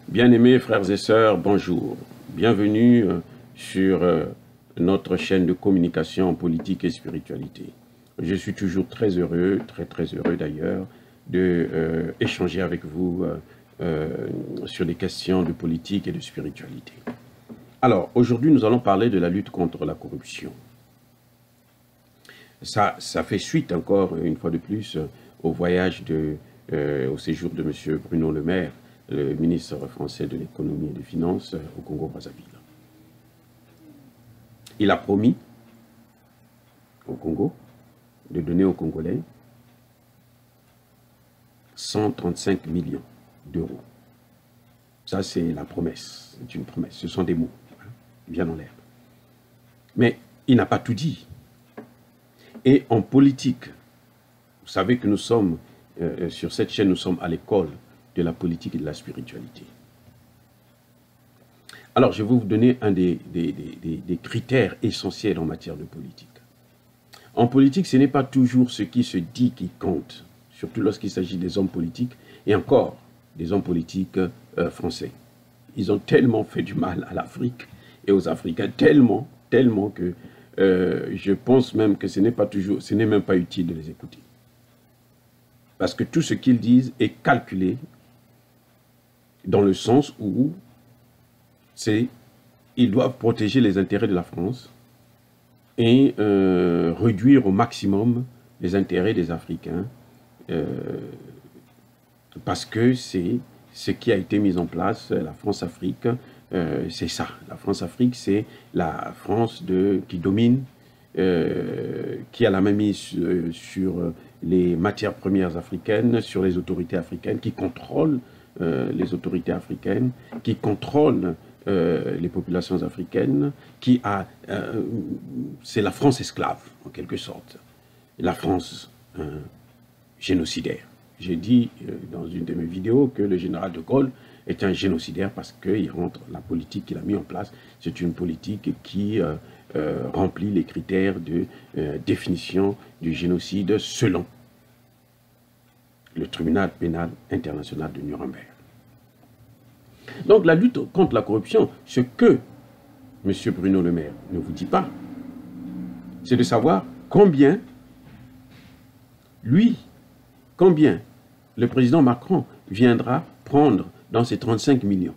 Bien-aimés frères et sœurs, bonjour. Bienvenue sur notre chaîne de communication politique et spiritualité. Je suis toujours très heureux d'ailleurs, de échanger avec vous sur des questions de politique et de spiritualité. Alors, aujourd'hui, nous allons parler de la lutte contre la corruption. Ça fait suite encore, une fois de plus, au voyage, au séjour de M. Bruno Le Maire, le ministre français de l'économie et des finances au Congo-Brazzaville. Il a promis au Congo de donner aux Congolais 135 millions d'euros. Ça, c'est la promesse. C'est une promesse. Ce sont des mots. Ils viennent en l'air. Mais il n'a pas tout dit. Et en politique, vous savez que nous sommes, sur cette chaîne, nous sommes à l'école de la politique et de la spiritualité. Alors, je vais vous donner un des critères essentiels en matière de politique. En politique, ce n'est pas toujours ce qui se dit qui compte, surtout lorsqu'il s'agit des hommes politiques, et encore des hommes politiques français. Ils ont tellement fait du mal à l'Afrique et aux Africains, tellement que je pense même que ce n'est même pas utile de les écouter. Parce que tout ce qu'ils disent est calculé dans le sens où ils doivent protéger les intérêts de la France et réduire au maximum les intérêts des Africains, parce que c'est ce qui a été mis en place, la France-Afrique, c'est ça. La France-Afrique, c'est la France qui domine, qui a la main mise sur les matières premières africaines, sur les autorités africaines, qui contrôle les autorités africaines, qui contrôle les populations africaines, c'est la France esclave, en quelque sorte. La France génocidaire. J'ai dit dans une de mes vidéos que le général de Gaulle est un génocidaire parce qu'il rentre, la politique qu'il a mis en place, c'est une politique qui remplit les critères de définition du génocide selon le tribunal pénal international de Nuremberg. Donc la lutte contre la corruption, ce que M. Bruno Le Maire ne vous dit pas, c'est de savoir combien le président Macron viendra prendre dans ces 35 millions.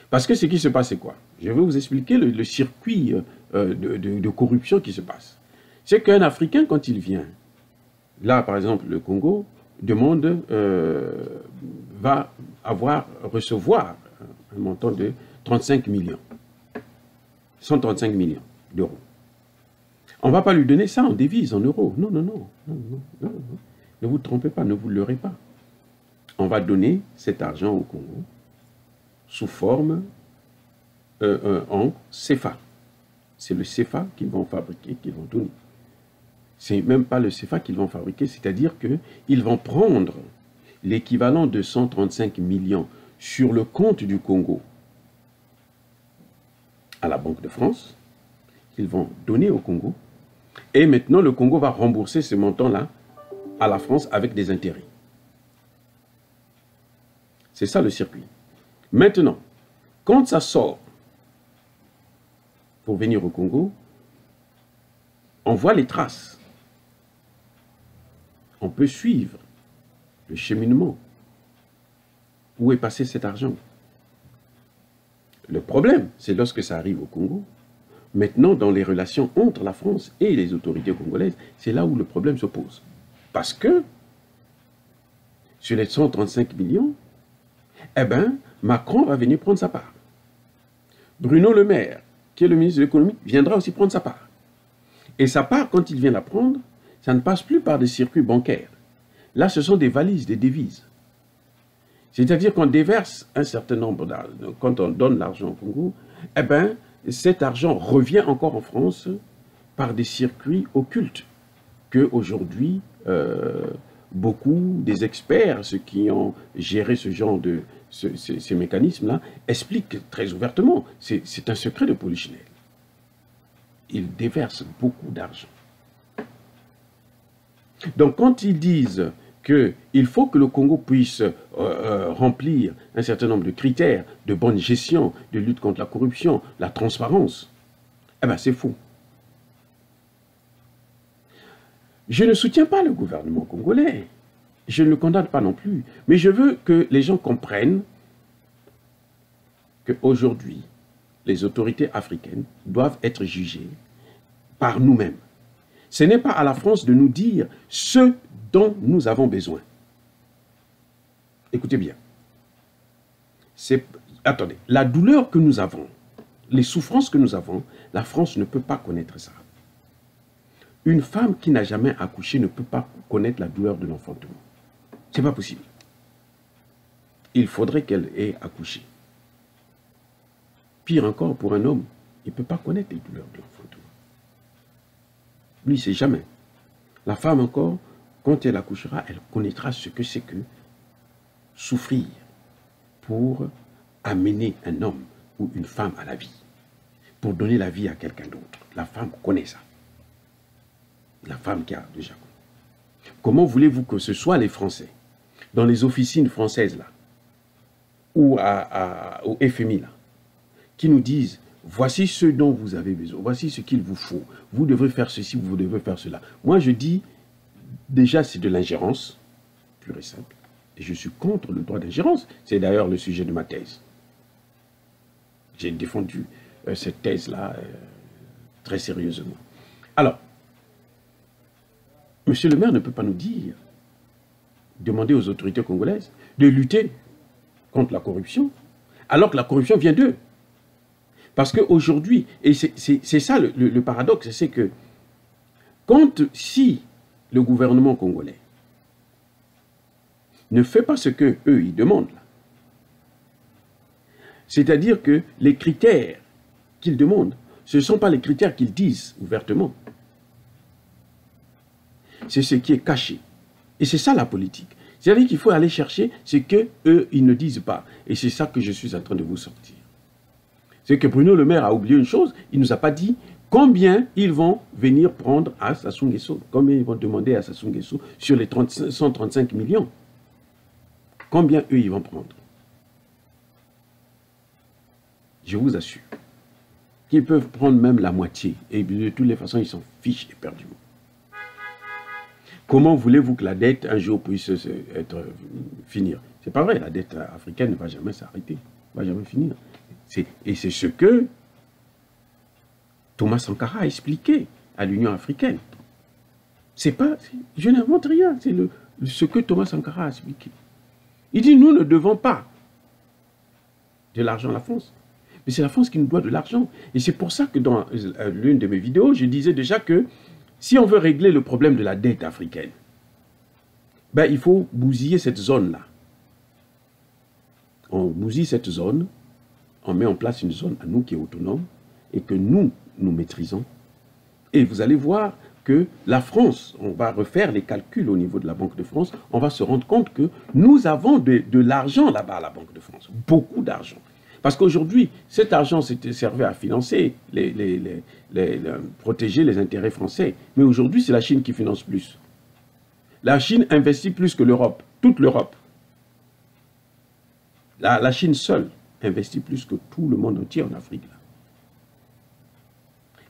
Parce que ce qui se passe, c'est quoi? Je vais vous expliquer le circuit de corruption qui se passe. C'est qu'un Africain, quand il vient, là par exemple le Congo, va recevoir un montant de 35 millions. 135 millions d'euros. On ne va pas lui donner ça en devise, en euros. Non. Ne vous trompez pas, ne vous leurrez pas. On va donner cet argent au Congo sous forme en CFA. C'est le CFA qu'ils vont fabriquer, qu'ils vont donner. C'est même pas le CFA qu'ils vont fabriquer, c'est-à-dire qu'ils vont prendre l'équivalent de 135 millions sur le compte du Congo à la Banque de France, qu'ils vont donner au Congo, et maintenant le Congo va rembourser ce montant-là à la France avec des intérêts. C'est ça le circuit. Maintenant, quand ça sort pour venir au Congo, on voit les traces. On peut suivre le cheminement. Où est passé cet argent? Le problème, c'est lorsque ça arrive au Congo. Maintenant, dans les relations entre la France et les autorités congolaises, c'est là où le problème se pose. Parce que, sur les 135 millions, eh bien, Macron va venir prendre sa part. Bruno Le Maire, qui est le ministre de l'économie, viendra aussi prendre sa part. Et sa part, quand il vient la prendre, ça ne passe plus par des circuits bancaires. Là, ce sont des valises, des devises. C'est-à-dire qu'on déverse un certain nombre d'argent. Quand on donne l'argent au Congo, eh bien, cet argent revient encore en France par des circuits occultes que aujourd'hui, beaucoup des experts, ceux qui ont géré ce genre de ces mécanismes-là, expliquent très ouvertement. C'est un secret de Polichinelle. Ils déversent beaucoup d'argent. Donc, quand ils disent qu'il faut que le Congo puisse remplir un certain nombre de critères de bonne gestion, de lutte contre la corruption, la transparence, eh bien c'est faux. Je ne soutiens pas le gouvernement congolais. Je ne le condamne pas non plus. Mais je veux que les gens comprennent qu'aujourd'hui, les autorités africaines doivent être jugées par nous-mêmes. Ce n'est pas à la France de nous dire ce dont nous avons besoin. Écoutez bien. Attendez, la douleur que nous avons, les souffrances que nous avons, la France ne peut pas connaître ça. Une femme qui n'a jamais accouché ne peut pas connaître la douleur de l'enfantement. Ce n'est pas possible. Il faudrait qu'elle ait accouché. Pire encore, pour un homme, il ne peut pas connaître les douleurs de l'enfantement. Lui, c'est jamais. La femme encore, quand elle accouchera, elle connaîtra ce que c'est que souffrir pour amener un homme ou une femme à la vie, pour donner la vie à quelqu'un d'autre. La femme connaît ça. La femme qui a déjà connu. Comment voulez-vous que ce soit les Français, dans les officines françaises là, ou au FMI là, qui nous disent, voici ce dont vous avez besoin, voici ce qu'il vous faut, vous devrez faire ceci, vous devrez faire cela. Moi je dis, déjà c'est de l'ingérence, pure et simple, et je suis contre le droit d'ingérence. C'est d'ailleurs le sujet de ma thèse. J'ai défendu cette thèse-là très sérieusement. Alors, Monsieur le maire ne peut pas nous dire, demander aux autorités congolaises de lutter contre la corruption, alors que la corruption vient d'eux. Parce qu'aujourd'hui, et c'est ça le paradoxe, c'est que si le gouvernement congolais ne fait pas ce qu'eux, ils demandent, c'est-à-dire que les critères qu'ils demandent, ce ne sont pas les critères qu'ils disent ouvertement. C'est ce qui est caché. Et c'est ça la politique. C'est-à-dire qu'il faut aller chercher ce qu'eux, ils ne disent pas. Et c'est ça que je suis en train de vous sortir. C'est que Bruno Le Maire a oublié une chose, il ne nous a pas dit combien ils vont venir prendre à Sassou Nguesso, combien ils vont demander à Sassou Nguesso sur les 135 millions. Combien eux, ils vont prendre? Je vous assure qu'ils peuvent prendre même la moitié. Et de toutes les façons, ils s'en fichent éperdument. Comment voulez-vous que la dette, un jour, puisse finir? C'est pas vrai, la dette africaine ne va jamais s'arrêter, ne va jamais finir. Et c'est ce que Thomas Sankara a expliqué à l'Union africaine. C'est pas, je n'invente rien, c'est ce que Thomas Sankara a expliqué. Il dit, nous ne devons pas de l'argent à la France, mais c'est la France qui nous doit de l'argent. Et c'est pour ça que dans l'une de mes vidéos, je disais déjà que si on veut régler le problème de la dette africaine, ben, il faut bousiller cette zone-là. On bousille cette zone, on met en place une zone à nous qui est autonome et que nous maîtrisons. Et vous allez voir que la France, on va refaire les calculs au niveau de la Banque de France, on va se rendre compte que nous avons de l'argent là-bas à la Banque de France, beaucoup d'argent. Parce qu'aujourd'hui, cet argent servait à financer, protéger les intérêts français. Mais aujourd'hui, c'est la Chine qui finance plus. La Chine investit plus que l'Europe, toute l'Europe. La Chine seule investit plus que tout le monde entier en Afrique. Là.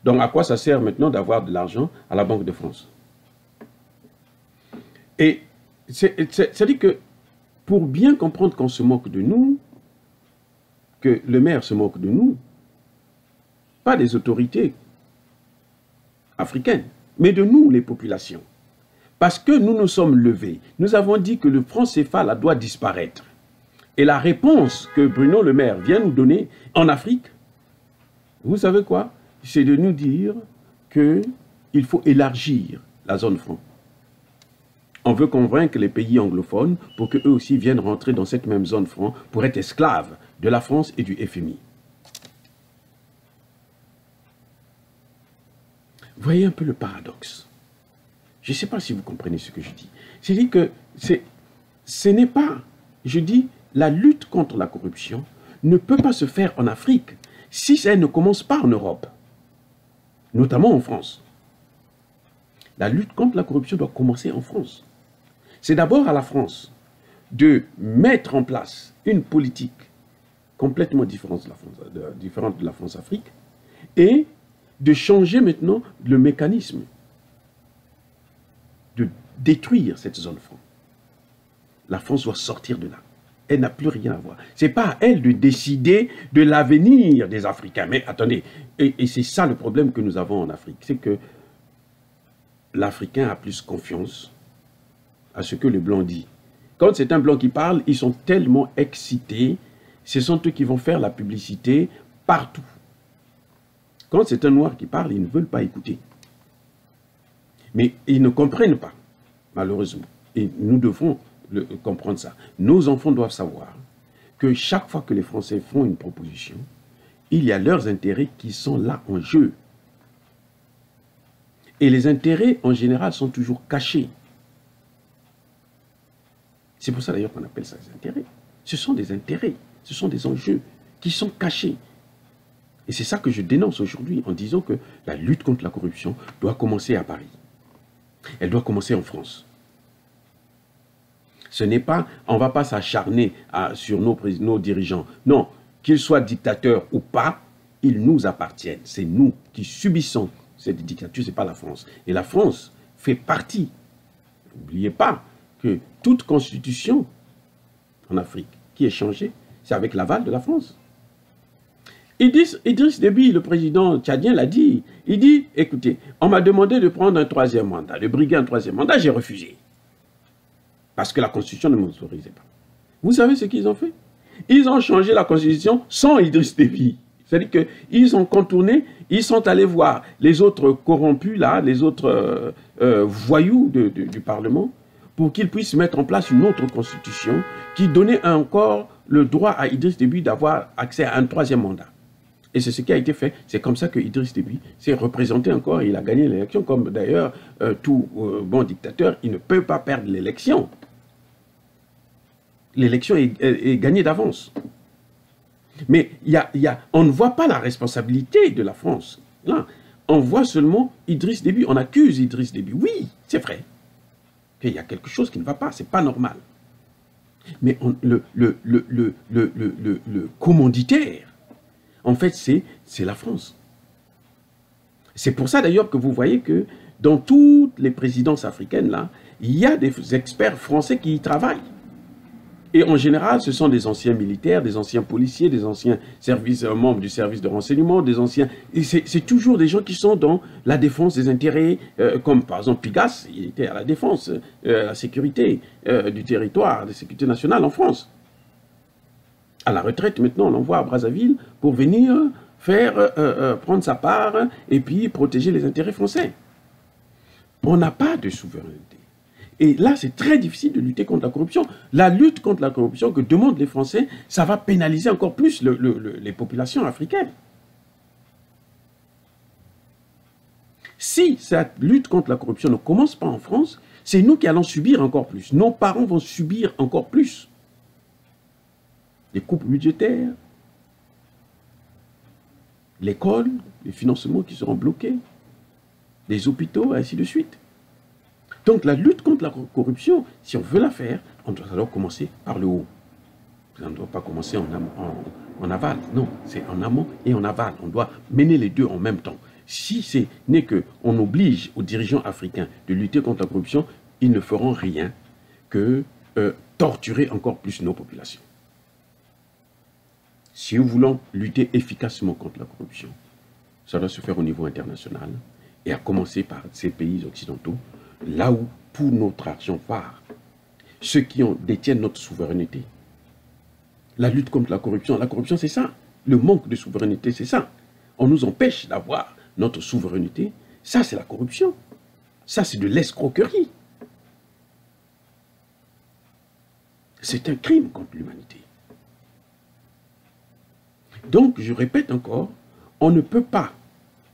Donc, à quoi ça sert maintenant d'avoir de l'argent à la Banque de France? Et c'est-à-dire que pour bien comprendre qu'on se moque de nous, que le maire se moque de nous, pas des autorités africaines, mais de nous, les populations. Parce que nous nous sommes levés. Nous avons dit que le franc CFA là, doit disparaître. Et la réponse que Bruno Le Maire vient nous donner en Afrique, vous savez quoi? C'est de nous dire qu'il faut élargir la zone franc. On veut convaincre les pays anglophones pour qu'eux aussi viennent rentrer dans cette même zone franc pour être esclaves de la France et du FMI. Voyez un peu le paradoxe. Je ne sais pas si vous comprenez ce que je dis. C'est-à-dire que ce n'est pas, je dis, la lutte contre la corruption ne peut pas se faire en Afrique si elle ne commence pas en Europe, notamment en France. La lutte contre la corruption doit commencer en France. C'est d'abord à la France de mettre en place une politique complètement différente de la France-Afrique et de changer maintenant le mécanisme de détruire cette zone franc. La France doit sortir de là. Elle n'a plus rien à voir. Ce n'est pas à elle de décider de l'avenir des Africains. Mais attendez, et c'est ça le problème que nous avons en Afrique, c'est que l'Africain a plus confiance à ce que le Blanc dit. Quand c'est un Blanc qui parle, ils sont tellement excités, ce sont eux qui vont faire la publicité partout. Quand c'est un Noir qui parle, ils ne veulent pas écouter. Mais ils ne comprennent pas, malheureusement. Et nous devons comprendre ça. Nos enfants doivent savoir que chaque fois que les Français font une proposition, il y a leurs intérêts qui sont là en jeu. Et les intérêts, en général, sont toujours cachés. C'est pour ça d'ailleurs qu'on appelle ça des intérêts. Ce sont des intérêts, ce sont des enjeux qui sont cachés. Et c'est ça que je dénonce aujourd'hui en disant que la lutte contre la corruption doit commencer à Paris. Elle doit commencer en France. Ce n'est pas, on ne va pas s'acharner sur nos dirigeants. Non, qu'ils soient dictateurs ou pas, ils nous appartiennent. C'est nous qui subissons cette dictature, ce n'est pas la France. Et la France fait partie. N'oubliez pas que toute constitution en Afrique qui est changée, c'est avec l'aval de la France. Idriss Déby, le président tchadien, l'a dit. Il dit, écoutez, on m'a demandé de prendre un troisième mandat, de briguer un troisième mandat, j'ai refusé. Parce que la constitution ne m'autorisait pas. Vous savez ce qu'ils ont fait? Ils ont changé la constitution sans Idriss Déby. C'est-à-dire qu'ils ont contourné, ils sont allés voir les autres corrompus, là, les autres voyous du Parlement, pour qu'ils puissent mettre en place une autre constitution qui donnait encore le droit à Idriss Déby d'avoir accès à un troisième mandat. Et c'est ce qui a été fait. C'est comme ça que Idriss Déby s'est représenté encore et il a gagné l'élection, comme d'ailleurs tout bon dictateur, il ne peut pas perdre l'élection. L'élection est gagnée d'avance. Mais on ne voit pas la responsabilité de la France. Là, on voit seulement Idriss Déby. On accuse Idriss Déby. Oui, c'est vrai qu'il y a quelque chose qui ne va pas. C'est pas normal. Mais le commanditaire, en fait, c'est la France. C'est pour ça d'ailleurs que vous voyez que dans toutes les présidences africaines, là, il y a des experts français qui y travaillent. Et en général, ce sont des anciens militaires, des anciens policiers, des anciens membres du service de renseignement, des anciens... C'est toujours des gens qui sont dans la défense des intérêts, comme par exemple Pigasse, il était à la défense, la sécurité du territoire, la sécurité nationale en France. À la retraite, maintenant, on l'envoie à Brazzaville pour venir prendre sa part et puis protéger les intérêts français. On n'a pas de souveraineté. Et là, c'est très difficile de lutter contre la corruption. La lutte contre la corruption que demandent les Français, ça va pénaliser encore plus les populations africaines. Si cette lutte contre la corruption ne commence pas en France, c'est nous qui allons subir encore plus. Nos parents vont subir encore plus. Les coupes budgétaires, l'école, les financements qui seront bloqués, les hôpitaux, ainsi de suite. Donc la lutte contre la corruption, si on veut la faire, on doit alors commencer par le haut. On ne doit pas commencer en aval. Non, c'est en amont et en aval. On doit mener les deux en même temps. Si ce n'est qu'on oblige aux dirigeants africains de lutter contre la corruption, ils ne feront rien que torturer encore plus nos populations. Si nous voulons lutter efficacement contre la corruption, ça doit se faire au niveau international et à commencer par ces pays occidentaux, là où tout notre argent part, ceux qui détiennent notre souveraineté. La lutte contre la corruption c'est ça. Le manque de souveraineté, c'est ça. On nous empêche d'avoir notre souveraineté. Ça, c'est la corruption. Ça, c'est de l'escroquerie. C'est un crime contre l'humanité. Donc, je répète encore, on ne peut pas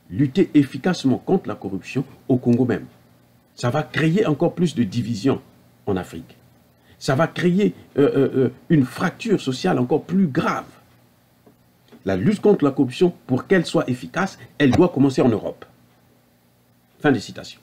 lutter efficacement contre la corruption au Congo même. Ça va créer encore plus de divisions en Afrique. Ça va créer une fracture sociale encore plus grave. La lutte contre la corruption, pour qu'elle soit efficace, elle doit commencer en Europe. Fin de citation.